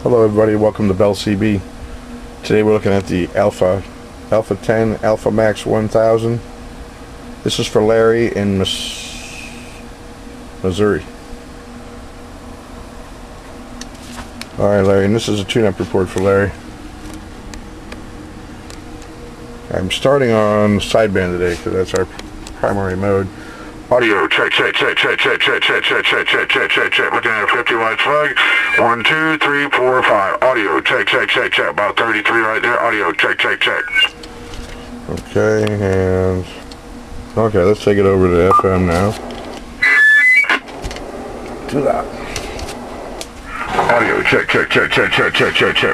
Hello everybody, welcome to Bell CB. Today we're looking at the Alpha 10 Alpha Max 1000. This is for Larry in Missouri. Alright Larry, and this is a tune-up report for Larry. I'm starting on sideband today because that's our primary mode. Audio check. Looking at a 50 watt plug. 1, 2, 3, 4, 5. Audio check. About 33 right there. Audio check. Okay, and okay, let's take it over to FM now. Do that. Audio check.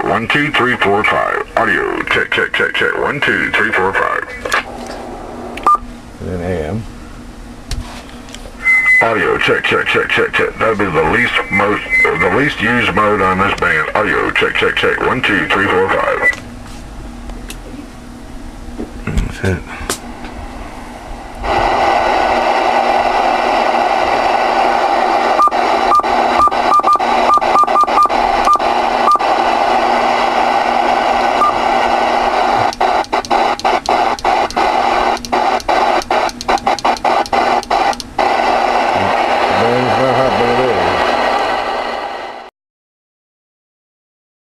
1, 2, 3, 4, 5. Audio check. 1, 2, 3, 4, 5. And then AM. Audio check. That'll be the least used mode on this band. Audio check. 1, 2, 3, 4, 5. That's it.